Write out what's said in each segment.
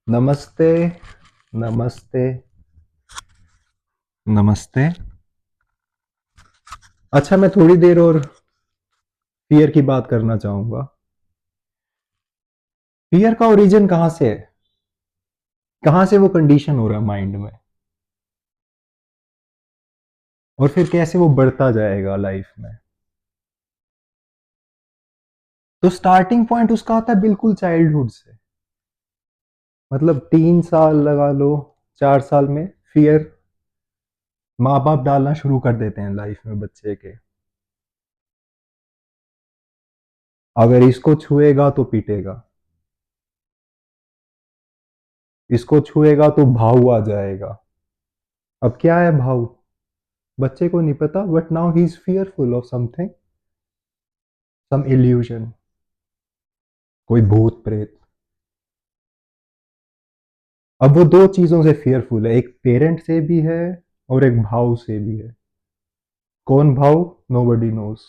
नमस्ते। नमस्ते। नमस्ते। अच्छा, मैं थोड़ी देर और फियर की बात करना चाहूंगा। फियर का ओरिजिन कहाँ से है? कहाँ से वो कंडीशन हो रहा है माइंड में? और फिर कैसे वो बढ़ता जाएगा लाइफ में? तो स्टार्टिंग पॉइंट उसका आता है बिल्कुल चाइल्डहुड से। मतलब 3 साल लगा लो, 4 साल में फियर माँ बाप डालना शुरू कर देते हैं लाइफ में बच्चे के। अगर इसको छुएगा तो पीटेगा, इसको छुएगा तो भाव आ जाएगा। अब क्या है भाव? बच्चे को नहीं पता, but now he is fearful of something, some illusion, कोई भूत प्रेत। अब वो दो चीजों से फियरफुल है, एक पेरेंट से भी है और एक भाव से भी है। कौन भाव? Nobody nose.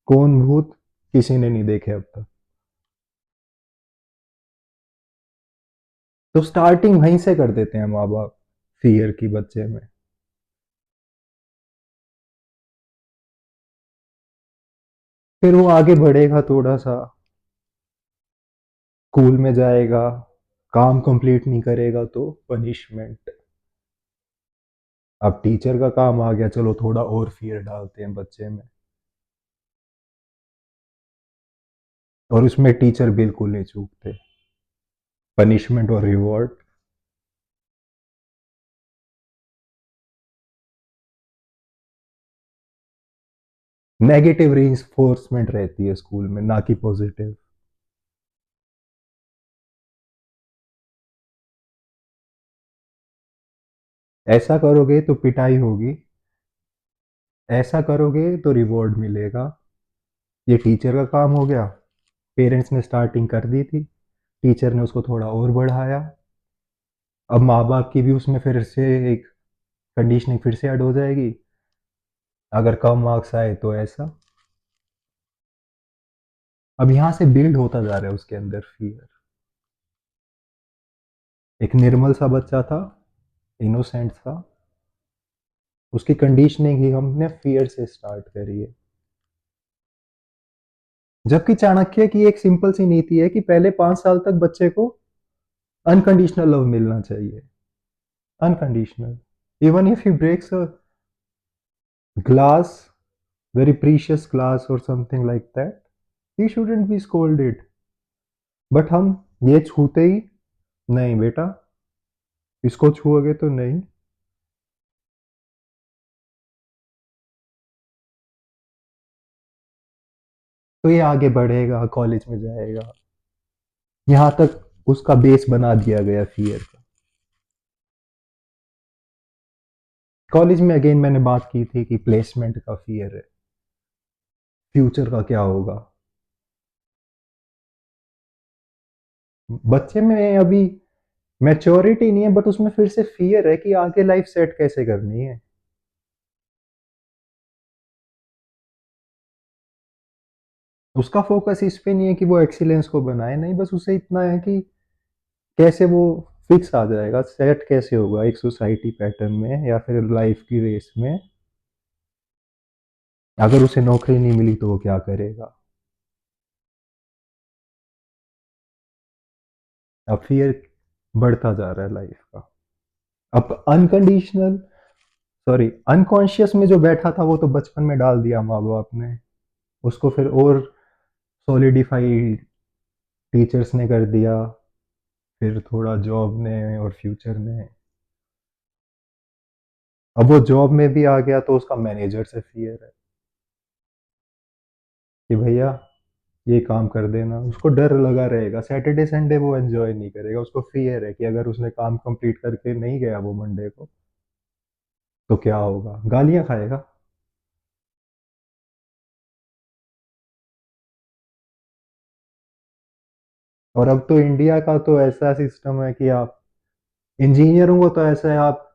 कौन भूत? किसी ने नहीं देखे अब तक। तो स्टार्टिंग वहीं से कर देते हैं माँ बाप, फियर की बच्चे में। फिर वो आगे बढ़ेगा थोड़ा सा, स्कूल में जाएगा, काम कंप्लीट नहीं करेगा तो पनिशमेंट। अब टीचर का काम आ गया, चलो थोड़ा और फियर डालते हैं बच्चे में। और उसमें टीचर बिल्कुल नहीं चूकते, पनिशमेंट और रिवॉर्ड। नेगेटिव रीइंफोर्समेंट रहती है स्कूल में, ना कि पॉजिटिव। ऐसा करोगे तो पिटाई होगी, ऐसा करोगे तो रिवॉर्ड मिलेगा। ये टीचर का काम हो गया। पेरेंट्स ने स्टार्टिंग कर दी थी, टीचर ने उसको थोड़ा और बढ़ाया। अब माँ बाप की भी उसमें फिर से एक कंडीशनिंग फिर से ऐड हो जाएगी। अगर कम मार्क्स आए तो ऐसा। अब यहाँ से बिल्ड होता जा रहा है उसके अंदर फियर। एक निर्मल सा बच्चा था, इनोसेंट था, उसकी कंडीशनिंग ही हमने फियर से स्टार्ट करी है। जबकि चाणक्य की एक सिंपल सी नीति है कि पहले 5 साल तक बच्चे को अनकंडीशनल लव मिलना चाहिए। Unconditional. Even if he breaks a glass, very precious glass or something like that, he shouldn't be scolded. But हम ये छूते ही, नहीं बेटा, इसको छुओगे तो नहीं। तो ये आगे बढ़ेगा, कॉलेज में जाएगा, यहाँ तक उसका बेस बना दिया गया फियर का। कॉलेज में अगेन मैंने बात की थी कि प्लेसमेंट का फियर है, फ्यूचर का क्या होगा। बच्चे में अभी मैच्योरिटी नहीं है, बट उसमें फिर से फियर है कि आगे लाइफ सेट कैसे करनी है। उसका फोकस इस पे नहीं है कि वो एक्सीलेंस को बनाए, नहीं, बस उसे इतना है कि कैसे वो फिक्स आ जाएगा, सेट कैसे होगा एक सोसाइटी पैटर्न में या फिर लाइफ की रेस में। अगर उसे नौकरी नहीं मिली तो वो क्या करेगा। अब फियर बढ़ता जा रहा है लाइफ का। अब अनकंडीशनल, सॉरी, अनकॉन्शियस में जो बैठा था वो तो बचपन में डाल दिया माँ बाप ने, उसको फिर और सॉलिडिफाई टीचर्स ने कर दिया, फिर थोड़ा जॉब ने और फ्यूचर ने। अब वो जॉब में भी आ गया तो उसका मैनेजर से फियर है कि भैया ये काम कर देना। उसको डर लगा रहेगा, सैटरडे संडे वो एंजॉय नहीं करेगा, उसको फियर है कि अगर उसने काम कंप्लीट करके नहीं गया वो मंडे को तो क्या होगा, गालियां खाएगा। और अब तो इंडिया का तो ऐसा सिस्टम है कि आप इंजीनियरों को तो ऐसा है, आप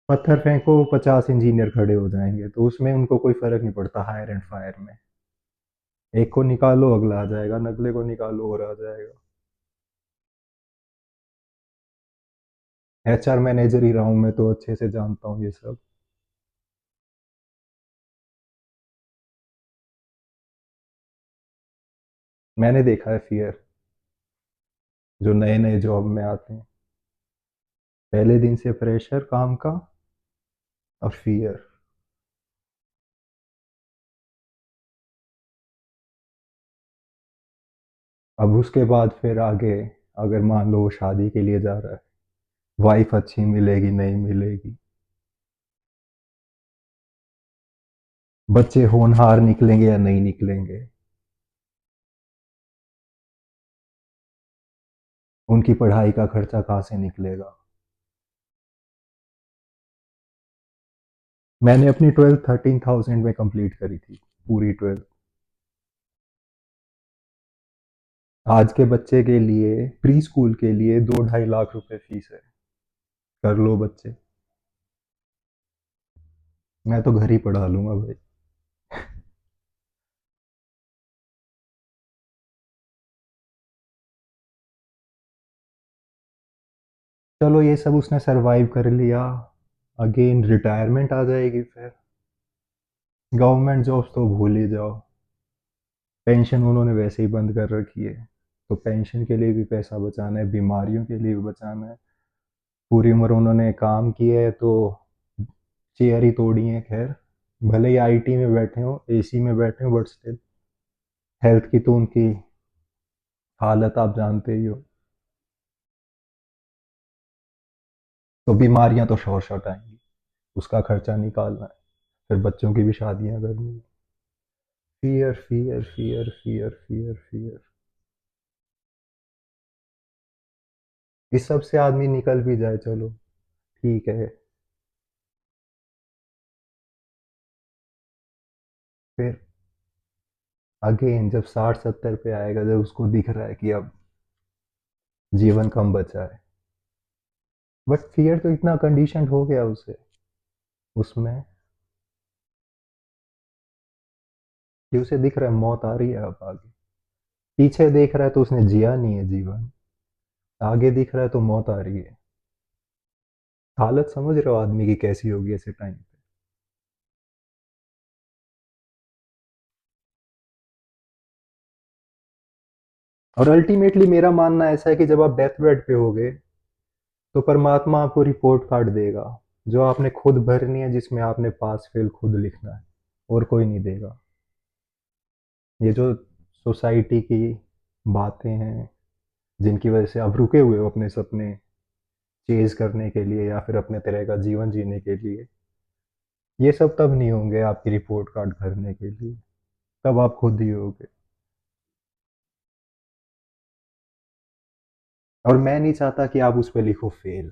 पत्थर फेंको 50 इंजीनियर खड़े हो जाएंगे, तो उसमें उनको कोई फर्क नहीं पड़ता हायर एंड फायर में। एक को निकालो अगला आ जाएगा, अगले को निकालो और आ जाएगा। एचआर मैनेजर ही रहा हूँ मैं, तो अच्छे से जानता हूँ ये सब। मैंने देखा है फियर, जो नए नए जॉब में आते हैं, पहले दिन से प्रेशर काम का और फियर। अब उसके बाद फिर आगे, अगर मान लो वो शादी के लिए जा रहा है, वाइफ अच्छी मिलेगी नहीं मिलेगी, बच्चे होनहार निकलेंगे या नहीं निकलेंगे, उनकी पढ़ाई का खर्चा कहाँ से निकलेगा। मैंने अपनी 12th 13,000 में कंप्लीट करी थी, पूरी 12th। आज के बच्चे के लिए, प्री स्कूल के लिए 2-2.5 लाख रुपए फीस है। कर लो बच्चे। मैं तो घर ही पढ़ा लूंगा भाई। चलो ये सब उसने सरवाइव कर लिया, अगेन रिटायरमेंट आ जाएगी फिर। गवर्नमेंट जॉब्स तो भूल ही जाओ, पेंशन उन्होंने वैसे ही बंद कर रखी है। तो पेंशन के लिए भी पैसा बचाना है, बीमारियों के लिए भी बचाना है। पूरी उम्र उन्होंने काम किया है तो चेयर ही तोड़ी है। खैर, भले ही आईटी में बैठे हो, एसी में बैठे हो, बट स्टिल हेल्थ की तो उनकी हालत आप जानते ही हो। तो बीमारियां तो शॉर्ट शॉर्ट आएंगी, उसका खर्चा निकालना है, फिर बच्चों की भी शादियां करनी है। Fear fear fear fear fear fear. इस सब से आदमी निकल भी जाए, चलो ठीक है। फिर अगेन जब 60-70 पे आएगा, जब उसको दिख रहा है कि अब जीवन कम बचा है, बट फियर तो इतना कंडीशन हो गया उसे, उसमें, कि उसे दिख रहा है मौत आ रही है अब आगे। पीछे देख रहा है तो उसने जिया नहीं है जीवन, आगे दिख रहा है तो मौत आ रही है। हालत समझ रहे हो आदमी की कैसी होगी ऐसे टाइम पे। और अल्टीमेटली मेरा मानना ऐसा है कि जब आप डेथ बेड पे होगे, तो परमात्मा आपको रिपोर्ट कार्ड देगा, जो आपने खुद भरनी है, जिसमें आपने पास फेल खुद लिखना है, और कोई नहीं देगा। ये जो सोसाइटी की बातें हैं, जिनकी वजह से आप रुके हुए हो अपने सपने चेज करने के लिए या फिर अपने तरह का जीवन जीने के लिए, ये सब तब नहीं होंगे आपकी रिपोर्ट कार्ड भरने के लिए, तब आप खुद ही होगे। और मैं नहीं चाहता कि आप उस पर लिखो फेल।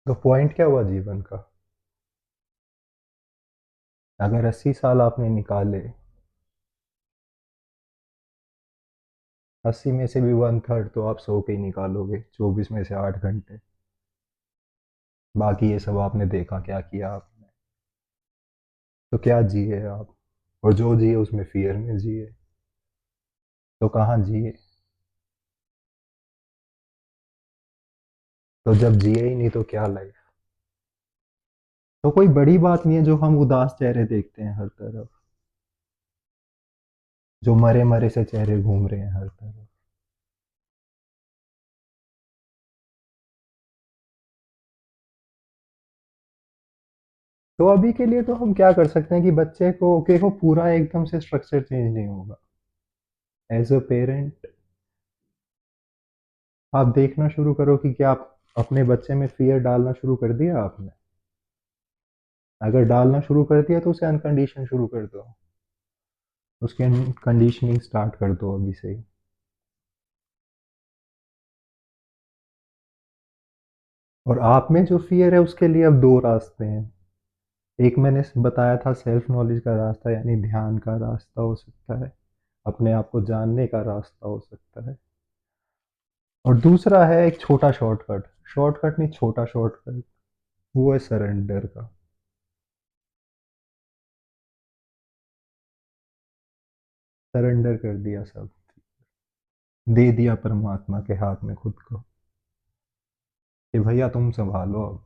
तो पॉइंट क्या हुआ जीवन का? अगर 80 साल आपने निकाले, 80 में से भी 1/3 तो आप सो के ही निकालोगे, 24 में से 8 घंटे। बाकी ये सब आपने देखा क्या किया आपने, तो क्या जिए आप? और जो जिए उसमें फियर में जिए, तो कहाँ जिए? तो जब जिए ही नहीं तो क्या लाइफ? तो कोई बड़ी बात नहीं है जो हम उदास चेहरे देखते हैं हर तरफ, जो मरे मरे से चेहरे घूम रहे हैं हर तरफ। तो अभी के लिए तो हम क्या कर सकते हैं कि बच्चे को के को पूरा एकदम से स्ट्रक्चर चेंज नहीं होगा। एज अ पेरेंट आप देखना शुरू करो कि क्या आप अपने बच्चे में फियर डालना शुरू कर दिया आपने। अगर डालना शुरू कर दिया तो उसे अनकंडीशन शुरू कर दो, उसकी कंडीशनिंग स्टार्ट कर दो अभी से ही। और आप में जो फियर है उसके लिए अब दो रास्ते हैं। एक मैंने बताया था, सेल्फ नॉलेज का रास्ता, यानी ध्यान का रास्ता हो सकता है, अपने आप को जानने का रास्ता हो सकता है। और दूसरा है एक छोटा शॉर्टकट, शॉर्टकट नहीं, छोटा शॉर्टकट, वो है सरेंडर का। सरेंडर कर दिया सब। दे दिया परमात्मा के हाथ में खुद को कि भैया तुम संभालो अब।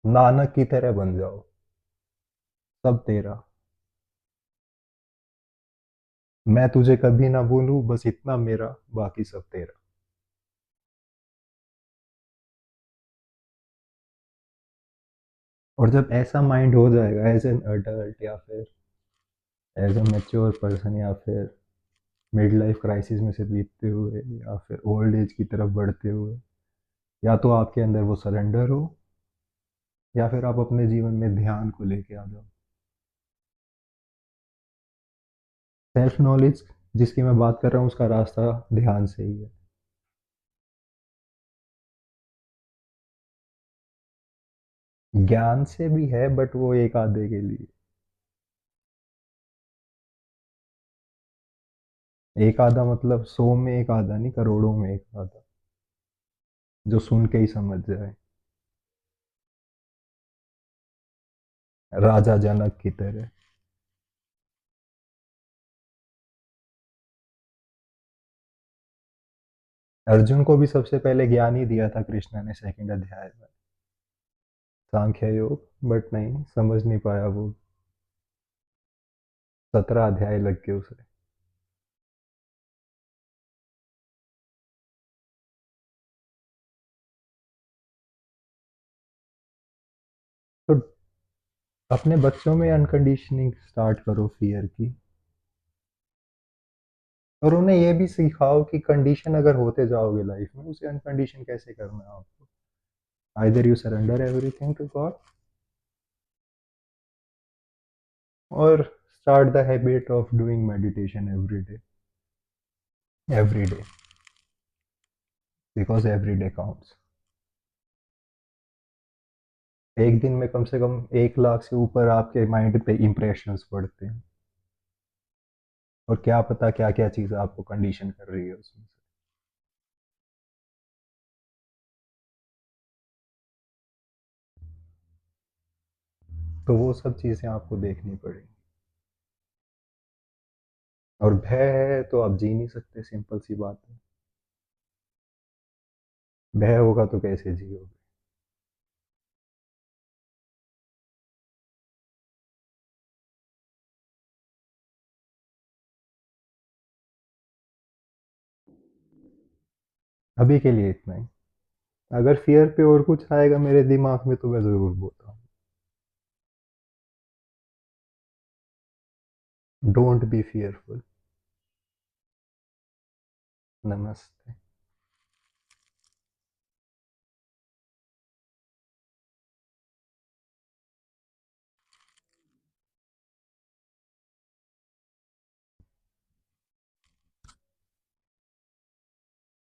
नानक की तरह बन जाओ, सब तेरा। मैं तुझे कभी ना भूलूं, बस इतना मेरा, बाकी सब तेरा। और जब ऐसा माइंड हो जाएगा एज एन अडल्ट, या फिर एज अ मैच्योर पर्सन, या फिर मिड लाइफ क्राइसिस में से बीतते हुए, या फिर ओल्ड एज की तरफ बढ़ते हुए, या तो आपके अंदर वो सरेंडर हो, या फिर आप अपने जीवन में ध्यान को लेके आ जाओ। सेल्फ नॉलेज जिसकी मैं बात कर रहा हूँ, उसका रास्ता ध्यान से ही है। ज्ञान से भी है, बट वो एक आधे के लिए। एक आधा मतलब 100 में एक आधा नहीं, करोड़ों में एक आधा, जो सुन के ही समझ जाए। राजा जनक की तरह। अर्जुन को भी सबसे पहले ज्ञान ही दिया था कृष्ण ने सेकंड अध्याय में, सांख्य योग, बट नहीं समझ नहीं पाया वो। 17 अध्याय लग गए उसे। तो अपने बच्चों में अनकंडीशनिंग स्टार्ट करो फियर की, और उन्हें ये भी सिखाओ कि कंडीशन अगर होते जाओगे लाइफ में, उसे अनकंडीशन कैसे करना है आपको। Either you surrender everything to God, और start the habit of doing meditation every day, because every day counts. एक दिन में कम से कम 1 लाख से ऊपर आपके माइंड पे इंप्रेशंस पड़ते हैं, और क्या पता क्या क्या चीज़ आपको कंडीशन कर रही है उसमें से। तो वो सब चीज़ें आपको देखनी पड़ेगी। और भय है तो आप जी नहीं सकते, सिंपल सी बात है। भय होगा तो कैसे जियोगे। अभी के लिए इतना ही। अगर फियर पे और कुछ आएगा मेरे दिमाग में तो मैं ज़रूर बोलता हूँ। Don't be fearful. नमस्ते।